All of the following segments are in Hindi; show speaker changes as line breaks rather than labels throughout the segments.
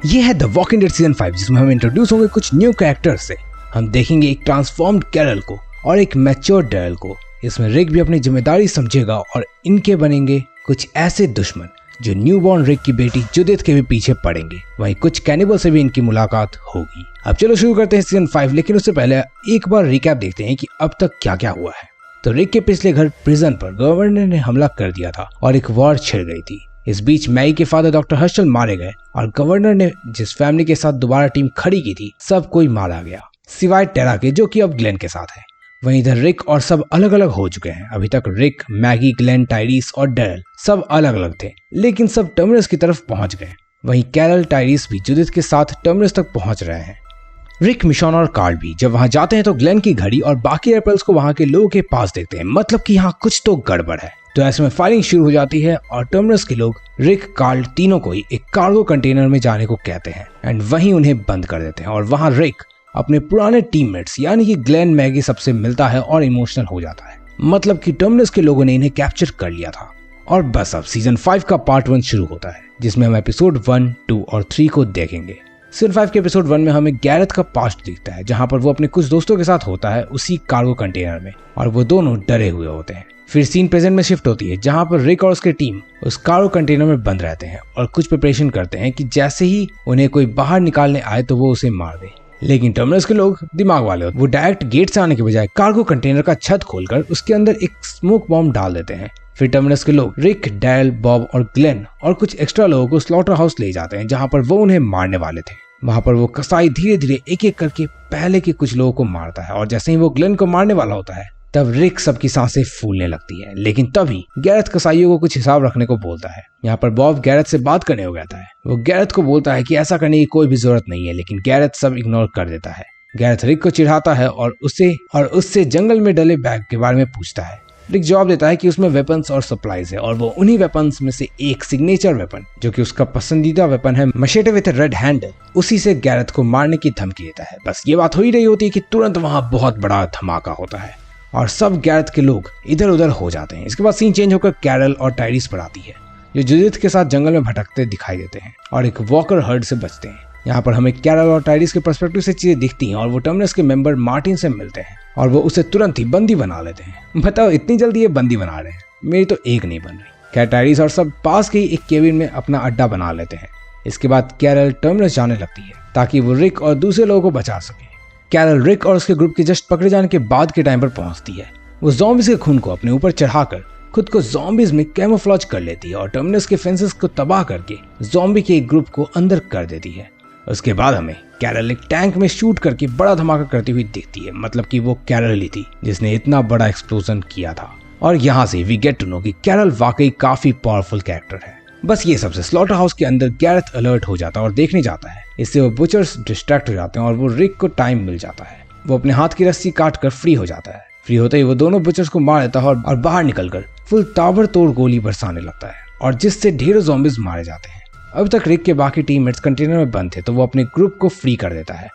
ये है द वॉकिंग डेड सीजन 5, जिसमें हम इंट्रोड्यूस होंगे कुछ न्यू कैरेक्टर्स से। हम देखेंगे एक ट्रांसफॉर्म्ड कैरल को और एक मैच्योर डैरल को। इसमें रिक भी अपनी जिम्मेदारी समझेगा और इनके बनेंगे कुछ ऐसे दुश्मन जो न्यूबॉर्न रिक की बेटी जुडिथ के भी पीछे पड़ेंगे। वहीं कुछ कैनिबल से भी इनकी मुलाकात होगी। अब चलो शुरू करते हैं सीजन 5, लेकिन उससे पहले एक बार रिकैप देखते हैं कि अब तक क्या क्या हुआ है। तो रिक के पिछले घर प्रिजन पर गवर्नर ने हमला कर दिया था और एक वॉर छिड़ गई थी। इस बीच मैगी के फादर डॉक्टर हर्शल मारे गए और गवर्नर ने जिस फैमिली के साथ दोबारा टीम खड़ी की थी सब कोई मारा गया, सिवाय टेरा के जो कि अब ग्लेन के साथ है। वहीं इधर रिक और सब अलग अलग हो चुके हैं। अभी तक रिक, मैगी, ग्लेन, टाइरिस और डैरल सब अलग अलग थे, लेकिन सब टर्मिनस की तरफ पहुंच गए। वहीं कैरल, टाइरिस भी जुडिथ के साथ टर्मिनस तक पहुंच रहे हैं। रिक, मिशॉन और कार्ल भी जब वहां जाते हैं तो ग्लेन की घड़ी और बाकी एप्पल्स को वहां के लोगों के पास देखते हैं, मतलब कि यहाँ कुछ तो गड़बड़ है। तो ऐसे में फायरिंग शुरू हो जाती है और टर्मिनस के लोग रिक, कार्ल तीनों को ही एक कार्गो कंटेनर में जाने को कहते हैं एंड वहीं उन्हें बंद कर देते हैं। और वहां रिक अपने पुराने टीममेट्स यानी कि ग्लेन, मैगी सबसे मिलता है और इमोशनल हो जाता है, मतलब कि टर्मिनस के लोगों ने इन्हें कैप्चर कर लिया था। और बस अब सीजन 5 का पार्ट 1 शुरू होता है, जिसमें हम एपिसोड 1, 2 और 3 को देखेंगे। सीजन 5 के एपिसोड 1 में हमें गैरेथ का पास्ट दिखता है, जहां पर वो अपने कुछ दोस्तों के साथ होता है उसी कार्गो कंटेनर में और वो दोनों डरे हुए होते हैं। फिर सीन प्रेजेंट में शिफ्ट होती है, जहां पर रिक और उसकी टीम उस कार्गो कंटेनर में बंद रहते हैं और कुछ प्रिपरेशन करते हैं कि जैसे ही उन्हें कोई बाहर निकालने आए तो वो उसे मार दे। लेकिन टर्मिनस के लोग दिमाग वाले होते हैं, वो डायरेक्ट गेट से आने के बजाय कार्गो कंटेनर का छत खोलकर उसके अंदर एक स्मोक बॉम्ब डाल देते हैं। फिर टर्मिनस के लोग रिक, डैरल, बॉब और ग्लेन और कुछ एक्स्ट्रा लोगों को स्लॉटर हाउस ले जाते हैं, जहां पर वो उन्हें मारने वाले थे। वहां पर वो कसाई धीरे धीरे एक एक करके पहले के कुछ लोगों को मारता है और जैसे ही वो ग्लेन को मारने वाला होता है तब रिक सबकी सांसें फूलने लगती है। लेकिन तभी गैरेथ कसाईयों को कुछ हिसाब रखने को बोलता है। यहाँ पर बॉब गैरेथ से बात करने को कहता है। वो गैरेथ को बोलता है कि ऐसा करने की कोई भी जरूरत नहीं है, लेकिन गैरेथ सब इग्नोर कर देता है। गैरेथ रिक को चिढ़ाता है और उससे जंगल में डले बैग के बारे में पूछता है। रिक जवाब देता है कि उसमें वेपन्स और सप्लाईज है और वो उन्हीं वेपन्स में से एक सिग्नेचर वेपन, जो कि उसका पसंदीदा वेपन है, मशेटे विद रेड हैंडल, उसी से गैरेथ को मारने की धमकी देता है। बस ये बात हो ही रही होती है कि तुरंत वहां बहुत बड़ा धमाका होता है और सब गैरेथ के लोग इधर उधर हो जाते हैं। इसके बाद सीन चेंज होकर कैरल और टाइरिस पर आती है, जो जुडिथ के साथ जंगल में भटकते दिखाई देते हैं और एक वॉकर हर्ड से बचते हैं। यहाँ पर हमें कैरल और टाइरिस के पर्सपेक्टिव से चीजें दिखती हैं और वो टर्मिनस के मेंबर मार्टिन से मिलते हैं और वो उसे तुरंत ही बंदी बना लेते हैं। बताओ इतनी जल्दी ये बंदी बना रहे हैं, मेरी तो एक नहीं बन रही। खैर टाइरिस और सब पास के ही एक केबिन में अपना अड्डा बना लेते हैं। इसके बाद कैरल टर्मिनस जाने लगती है ताकि वो रिक और दूसरे लोगों को बचा सके। कैरल रिक और उसके ग्रुप के जस्ट पकड़े जाने के बाद के टाइम पर पहुंचती है। वो ज़ॉम्बीज़ के खून को अपने ऊपर चढ़ाकर खुद को ज़ॉम्बीज़ में कैमोफ्लेज कर लेती है और टर्मिनस के फेंसेस को तबाह करके ज़ॉम्बी के एक ग्रुप को अंदर कर देती है। उसके बाद हमें कैरल एक टैंक में शूट करके बड़ा धमाका करती हुई दिखती है, मतलब कि वो कैरल ही थी जिसने इतना बड़ा एक्सप्लोजन किया था। और यहाँ से वी गेट टू नो कि कैरल वाकई काफी पावरफुल कैरेक्टर है। बस ये सबसे स्लॉटर हाउस के अंदर गैरेथ अलर्ट हो जाता है और देखने जाता है। इससे वो बुचर्स डिस्ट्रैक्ट हो जाते हैं और वो रिक को टाइम मिल जाता है। वो अपने हाथ की रस्सी काट कर फ्री हो जाता है। फ्री होते ही वो दोनों बुचर्स को मार देता है और बाहर निकलकर फुल ताबड़तोड़ गोली बरसाने लगता है और जिससे ढेरों ज़ॉम्बीज मारे जाते हैं। अब तक रिक के बाकी टीममेट्स कंटेनर में बंद थे, तो वो अपने ग्रुप को फ्री कर देता है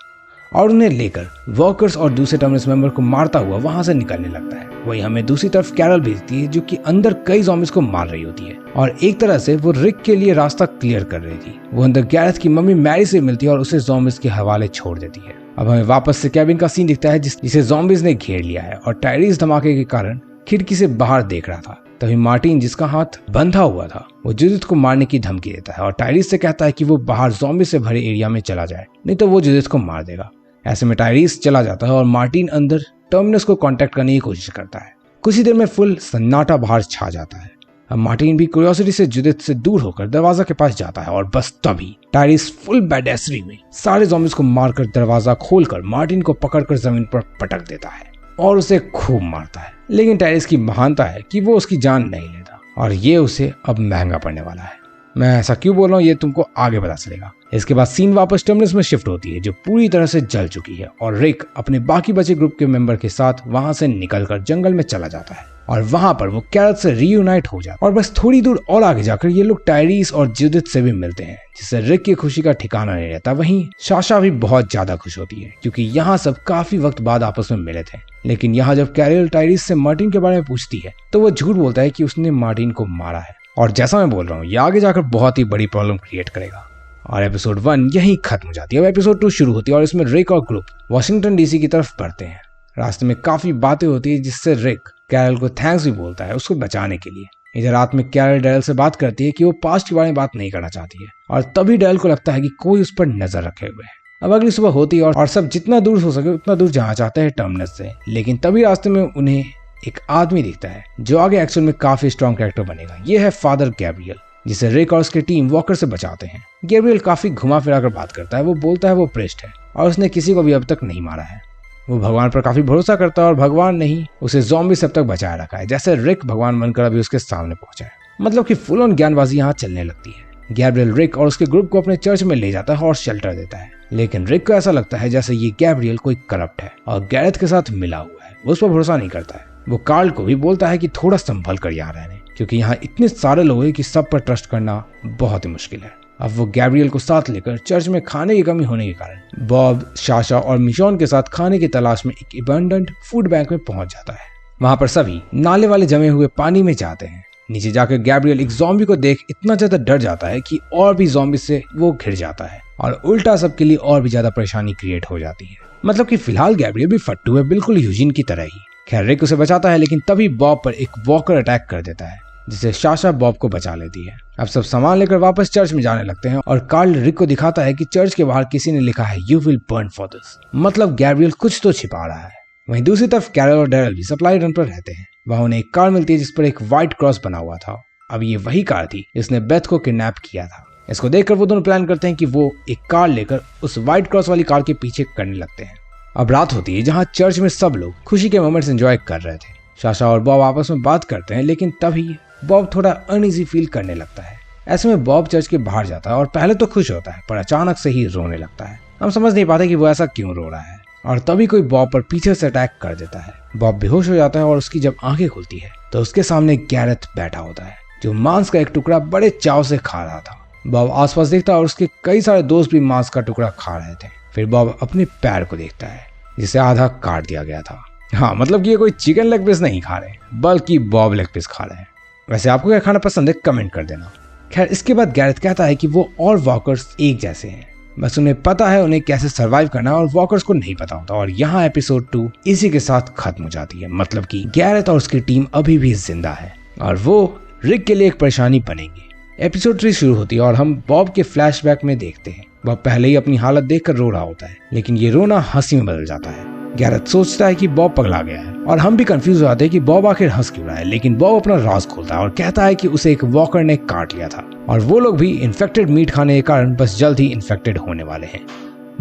और उन्हें लेकर वर्कर्स और दूसरे टर्मिनस मेंबर को मारता हुआ वहां से निकलने लगता है। वही हमें दूसरी तरफ कैरल भेजती है, जो कि अंदर कई ज़ॉम्बीज को मार रही होती है और एक तरह से वो रिक के लिए रास्ता क्लियर कर रही थी। वो अंदर गैरेथ की मम्मी मैरी से मिलती है और उसे ज़ॉम्बीज के हवाले छोड़ देती है। अब हमें वापस से कैबिन का सीन दिखता है जिसे ज़ॉम्बीज ने घेर लिया है और टाइरिस धमाके के कारण खिड़की से बाहर देख रहा था। तभी मार्टिन, जिसका हाथ बंधा हुआ था, वो जुडिथ को मारने की धमकी देता है और टाइरिस से कहता है कि वो बाहर ज़ॉम्बी से भरे एरिया में चला जाए, नहीं तो वो जुडिथ को मार देगा। ऐसे में टाइरिस चला जाता है और मार्टिन अंदर टर्मिनस को कांटेक्ट करने की कोशिश करता है। कुछ ही देर में फुल सन्नाटा बाहर छा जाता है। अब मार्टिन भी क्यूरियोसिटी से जुडिथ से दूर होकर दरवाजा के पास जाता है और बस तभी टाइरिस फुल बैडेस्ट्री में सारे ज़ॉम्बीज को मारकर दरवाजा खोलकर मार्टिन को पकड़कर जमीन पर पटक देता है और उसे खूब मारता है। लेकिन टाइरिस की महानता है कि वो उसकी जान नहीं लेता और ये उसे अब महंगा पड़ने वाला है। मैं ऐसा क्यों बोल रहा हूँ ये तुमको आगे पता चलेगा। इसके बाद सीन वापस टर्मिनस में शिफ्ट होती है, जो पूरी तरह से जल चुकी है और रिक अपने बाकी बचे ग्रुप के मेंबर के साथ वहां से निकलकर जंगल में चला जाता है और वहां पर वो कैरल से रीयूनाइट हो जाता है। और बस थोड़ी दूर और आगे जाकर ये लोग टाइरिस और जुडिथ से भी मिलते हैं, जिससे रिक की खुशी का ठिकाना नहीं रहता। वहीं साशा भी बहुत ज्यादा खुश होती है क्योंकि यहाँ सब काफी वक्त बाद आपस में मिले थे। लेकिन यहाँ जब कैरल टाइरिस से मार्टिन के बारे में पूछती है तो वो झूठ बोलता है कि उसने मार्टिन को मारा है और जैसा मैं बोल रहा हूँ ये आगे जाकर बहुत ही बड़ी प्रॉब्लम क्रिएट करेगा। और एपिसोड 1 यहीं खत्म हो जाती है। अब एपिसोड 2 शुरू होती है और इसमें रिक और ग्रुप वाशिंगटन डीसी की तरफ बढ़ते हैं। रास्ते में काफी बातें होती है जिससे रिक कैरल को थैंक्स भी बोलता है उसको बचाने के लिए। इधर रात में कैरल डैरल से बात करती है कि वो पास्ट के बारे में बात नहीं करना चाहती है और तभी डैरल को लगता है कि कोई उस पर नजर रखे हुए है। अब अगली सुबह होती है और सब जितना दूर हो सके उतना दूर जाना चाहते हैं टर्मिनस से, लेकिन तभी रास्ते में उन्हें एक आदमी दिखता है जो आगे एक्शन में काफी स्ट्रॉन्ग कैरेक्टर बनेगा। ये है फादर गैब्रियल, जिसे रिक और उसकी टीम वॉकर से बचाते हैं। गैब्रियल काफी घुमा फिरा कर बात करता है। वो बोलता है वो प्रेस्ट है और उसने किसी को भी अब तक नहीं मारा है। वो भगवान पर काफी भरोसा करता है और भगवान ने ही उसे ज़ॉम्बी सब तक बचाए रखा है, जैसे रिक भगवान बनकर अभी उसके सामने पहुंचा है। मतलब कि फुल ऑन ज्ञानबाजी यहाँ चलने लगती है। गैब्रियल रिक और उसके ग्रुप को अपने चर्च में ले जाता है और शेल्टर देता है, लेकिन रिक को ऐसा लगता है जैसे ये गैब्रियल कोई करप्ट है और गैरेथ के साथ मिला हुआ है। वो उस पर भरोसा नहीं करता है। वो कार्ल को भी बोलता है कि थोड़ा संभल कर यहाँ रहने, क्योंकि यहाँ इतने सारे लोग हैं कि सब पर ट्रस्ट करना बहुत ही मुश्किल है। अब वो गैब्रियल को साथ लेकर चर्च में खाने की कमी होने के कारण बॉब, साशा और मिशॉन के साथ खाने की तलाश में एक अबंडेंट फूड बैंक में पहुंच जाता है। वहां पर सभी नाले वाले जमे हुए पानी में जाते हैं। नीचे जाकर गैब्रियल एक ज़ॉम्बी को देख इतना ज्यादा डर जाता है कि और भी ज़ॉम्बी से वो घिर जाता है और उल्टा सबके लिए और भी ज्यादा परेशानी क्रिएट हो जाती है। मतलब कि फिलहाल गैब्रियल भी फट्टू है, बिल्कुल यूजिन की तरह ही। खैर रिक उसे बचाता है, लेकिन तभी बॉब पर एक वॉकर अटैक कर देता है, जिससे साशा बॉब को बचा लेती है। अब सब सामान लेकर वापस चर्च में जाने लगते हैं और कार्ल रिक को दिखाता है कि चर्च के बाहर किसी ने लिखा है you will burn for this. मतलब गैब्रियल कुछ तो छिपा रहा है। वहीं दूसरी तरफ कैरल और डैरल भी सप्लाई रन पर रहते हैं। वहां उन्हें एक कार मिलती है जिस पर एक व्हाइट क्रॉस बना हुआ था। अब ये वही कार थी जिसने बेथ को किडनैप किया था। इसको देखकर वो दोनों प्लान करते हैं कि वो एक कार लेकर उस व्हाइट क्रॉस वाली कार के पीछे करने लगते हैं। अब रात होती है जहाँ चर्च में सब लोग खुशी के मोमेंट्स एंजॉय कर रहे थे। साशा और बॉब आपस में बात करते हैं, लेकिन तभी बॉब थोड़ा अनईजी फील करने लगता है। ऐसे में बॉब चर्च के बाहर जाता है और पहले तो खुश होता है, पर अचानक से ही रोने लगता है। हम समझ नहीं पाते कि वो ऐसा क्यों रो रहा है और तभी कोई बॉब पर पीछे से अटैक कर देता है। बॉब बेहोश हो जाता है और उसकी जब आंखें खुलती है तो उसके सामने गैरेथ बैठा होता है, जो मांस का एक टुकड़ा बड़े चाव से खा रहा था। बॉब आसपास देखता है और उसके कई सारे दोस्त भी मांस का टुकड़ा खा रहे थे। फिर बॉब अपने पैर को देखता है जिसे आधा काट दिया गया था। हाँ, मतलब कि ये कोई चिकन लेग पीस नहीं खा रहे, बल्कि बॉब लेग पीस खा रहे हैं। वैसे आपको क्या खाना पसंद है कमेंट कर देना। खैर इसके बाद गैरेथ कहता है कि वो और वॉकर्स एक जैसे हैं, बस उन्हें पता है उन्हें कैसे सरवाइव करना है और वॉकर्स को नहीं पता होता। और यहाँ एपिसोड 2 इसी के साथ खत्म हो जाती है। मतलब कि गैरेथ और उसकी टीम अभी भी जिंदा है और वो रिक के लिए एक परेशानी बनेंगे। एपिसोड 3 शुरू होती है और हम बॉब के फ्लैशबैक में देखते हैं। वह पहले ही अपनी हालत देखकर रो रहा होता है, लेकिन ये रोना हंसी में बदल जाता है। गैरेथ सोचता है कि बॉब पगला गया है और हम भी कंफ्यूज हो जाते हैं कि बॉब आखिर हंस क्यों रहा है। लेकिन बॉब अपना राज खोलता है और कहता है कि उसे एक वॉकर ने काट लिया था और वो लोग भी इन्फेक्टेड मीट खाने के कारण बस जल्द ही इन्फेक्टेड होने वाले हैं।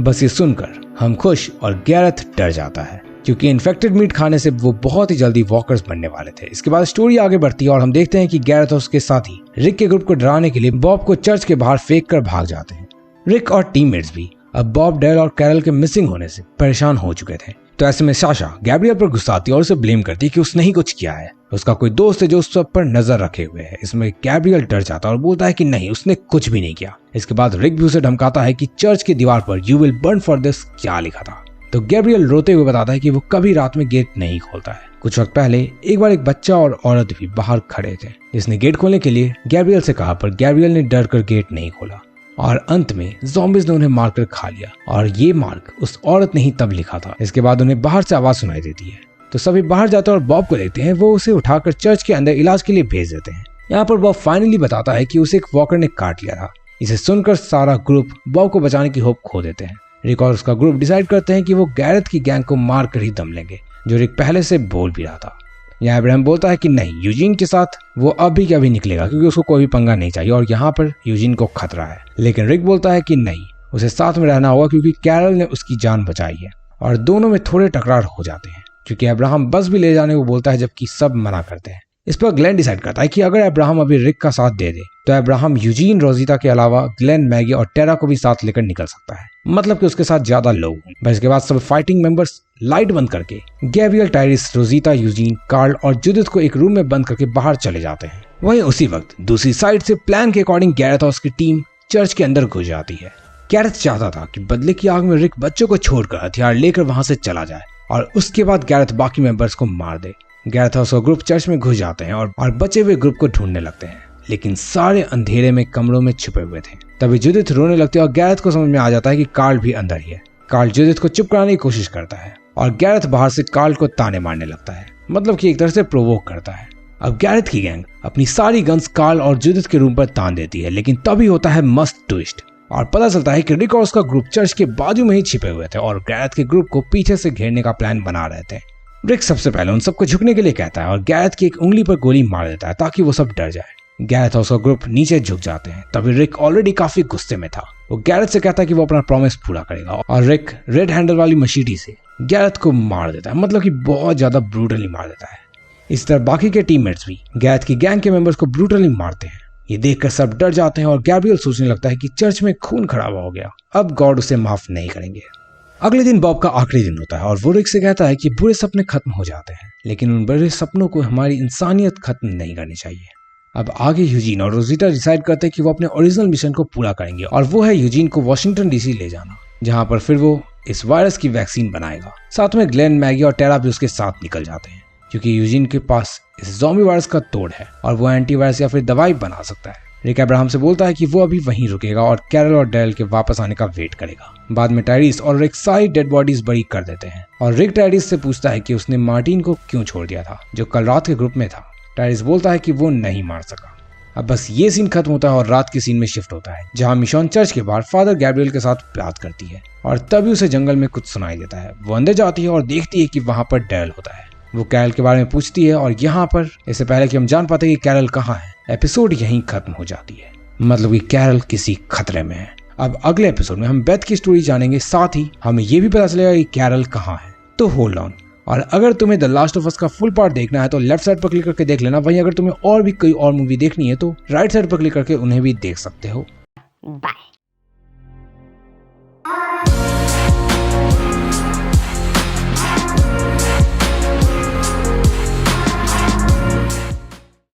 बस ये सुनकर हम खुश और गैरेथ डर जाता है, क्योंकि इन्फेक्टेड मीट खाने से वो बहुत ही जल्दी वॉकर्स बनने वाले थे। इसके बाद स्टोरी आगे बढ़ती है और हम देखते हैं कि गैरेथ और उसके साथी रिक के ग्रुप को डराने के लिए बॉब को चर्च के बाहर फेंक कर भाग जाते हैं। रिक और टीममेट्स भी अब बॉब, डैरल और कैरल के मिसिंग होने से परेशान हो चुके थे। तो ऐसे में साशा गैब्रियल पर गुस्सा आती है और उसे ब्लेम करती है कि उसने ही कुछ किया है। उसका कोई दोस्त है जो उस सब पर नजर रखे हुए है। इसमें गैब्रियल डर जाता है और बोलता है कि नहीं, उसने कुछ भी नहीं किया। इसके बाद रिक भी उसे धमकाता है कि चर्च की दीवार पर you will burn for this क्या लिखा था। तो गैब्रियल रोते हुए बताता है कि वो कभी रात में गेट नहीं खोलता है। कुछ वक्त पहले एक बार एक बच्चा और औरत भी बाहर खड़े थे, जिसने गेट खोलने के लिए गैब्रियल से कहा, पर गैब्रियल ने डर कर गेट नहीं खोला और अंत में ज़ॉम्बीज़ ने उन्हें मारकर खा लिया। और ये मार्क उस औरत ने ही तब लिखा था। इसके बाद उन्हें बाहर से आवाज सुनाई देती है, तो सभी बाहर जाते हैं और बॉब को देखते हैं। वो उसे उठाकर चर्च के अंदर इलाज के लिए भेज देते हैं। यहाँ पर बॉब फाइनली बताता है कि उसे एक वॉकर ने काट लिया था। इसे सुनकर सारा ग्रुप बॉब को बचाने की होप खो देते हैं। रिक और उसका ग्रुप डिसाइड करते हैं कि वो गैरेथ की गैंग को मार कर ही दम लेंगे, जो रिक पहले से बोल भी रहा था। यहाँ अब्राहम बोलता है कि नहीं, यूजीन के साथ वो अभी क्या भी निकलेगा, क्योंकि उसको कोई भी पंगा नहीं चाहिए और यहाँ पर यूजीन को खतरा है। लेकिन रिक बोलता है कि नहीं, उसे साथ में रहना होगा क्योंकि कैरल ने उसकी जान बचाई है। और दोनों में थोड़े टकरार हो जाते हैं, क्योंकि अब्राहम बस भी ले जाने को बोलता है जबकि सब मना करते हैं। इस पर ग्लेन डिसाइड करता है कि अगर अब्राहम अभी रिक का साथ दे दे तो अब्राहम यूजीन, रोजिता के अलावा ग्लेन, मैगी और टेरा को भी साथ लेकर निकल सकता है। मतलब कि उसके साथ ज्यादा लोग हों। बस इसके बाद सब फाइटिंग मेंबर्स लाइट बंद करके Gabriel, Tyreese, Rosita, Eugene, Carl और जुडिथ को एक रूम में बंद करके बाहर चले जाते हैं। वहीं उसी वक्त दूसरी साइड से प्लान के अकॉर्डिंग गैरेथ और उसकी टीम चर्च के अंदर घुस जाती है। गैरेथ चाहता था कि बदले की आग में रिक बच्चों को छोड़कर हथियार लेकर वहां से चला जाए और उसके बाद गैरेथ बाकी मेंबर्स को मार दे। गैरेथ और उसका ग्रुप चर्च में घुस जाते हैं और बचे हुए ग्रुप को ढूंढने लगते हैं। लेकिन सारे अंधेरे में कमरों में छुपे हुए थे। तभी जुडिथ रोने लगती है और गैरेथ को समझ में आ जाता है कि कार्ल भी अंदर ही है। कार्ल जुडिथ को चुप कराने की कोशिश करता है और गैरेथ बाहर से कार्ल को ताने मारने लगता है, मतलब कि एक तरह से प्रोवोक करता है। अब गैरेथ की गैंग अपनी सारी गन्स कार्ल और जुडिथ के रूम पर तान देती है, लेकिन तभी होता है मस्त ट्विस्ट और पता चलता है कि रिक और उसका ग्रुप चर्च के बाजू में ही छिपे हुए थे और गैरेथ के ग्रुप को पीछे से घेरने का प्लान बना रहे थे। रिक सबसे पहले उन सबको झुकने के लिए कहता है और गैरेथ की एक उंगली पर गोली मार देता है ताकि वो सब डर जाए। गैरेथ और उसका ग्रुप नीचे झुक जाते हैं। तभी रिक ऑलरेडी काफी गुस्से में था। वो गैरेथ से कहता है कि वो अपना प्रॉमिस पूरा करेगा और रिक रेड हैंडल वाली मशीटी से गैरेथ को मार देता है, मतलब कि बहुत ज्यादा ब्रूटली मार देता है। इस तरह बाकी के टीममेट्स भी गैरेथ की गैंग के मेंबर्स को ब्रूटली मारते हैं। ये देखकर सब डर जाते हैं और गैब्रियल सोचने लगता है कि चर्च में खून खराबा हो गया, अब गॉड उसे माफ नहीं करेंगे। अगले दिन बॉब का आखिरी दिन होता है और वो रिक से कहता है कि बुरे सपने खत्म हो जाते हैं, लेकिन उन बुरे सपनों को हमारी इंसानियत खत्म नहीं करनी चाहिए। अब आगे यूजीन और रोजिटा डिसाइड करते हैं कि वो अपने ओरिजिनल मिशन को पूरा करेंगे और वो है यूजीन को वॉशिंगटन डीसी ले जाना, जहां पर फिर वो इस वायरस की वैक्सीन बनाएगा। साथ में ग्लेन, मैगी और टेरा भी उसके साथ निकल जाते हैं, क्योंकि यूजीन के पास इस ज़ॉम्बी वायरस का तोड़ है और वो एंटीवायरस या फिर दवाई बना सकता है। रिक अब्राहम से बोलता है कि वो अभी वहीं रुकेगा और कैरल और डेल के वापस आने का वेट करेगा। बाद में टायरिस और रिक सारी डेड बॉडीज बरी कर देते हैं और रिक टायरिस से पूछता है कि उसने मार्टिन को क्यों छोड़ दिया था, जो कल रात के ग्रुप में था। टायरिस बोलता है कि वो नहीं मार सका। अब बस ये सीन खत्म होता है और रात के सीन में शिफ्ट होता है, जहाँ मिशॉन चर्च के बाहर फादर गैब्रियल के साथ बात करती है और तभी उसे जंगल में कुछ सुनाई देता है। वो अंदर जाती है और देखती है कि वहाँ पर डेल होता है। वो कैरल के बारे में पूछती है और यहाँ पर इससे पहले कि हम जान पाते कि कैरल कहाँ है, एपिसोड यहीं खत्म हो जाती है, मतलब कि कैरल किसी खतरे में है। अब अगले एपिसोड में हम बेथ की स्टोरी जानेंगे, साथ ही हमें ये भी पता चलेगा कि कैरल कहाँ है। तो होल्ड ऑन। और अगर तुम्हें द लास्ट ऑफ अस का फुल पार्ट देखना है तो लेफ्ट साइड पर क्लिक करके देख लेना। वहीं अगर तुम्हें और भी कोई और मूवी देखनी है तो राइट साइड पर क्लिक करके उन्हें भी देख सकते हो।
बाय।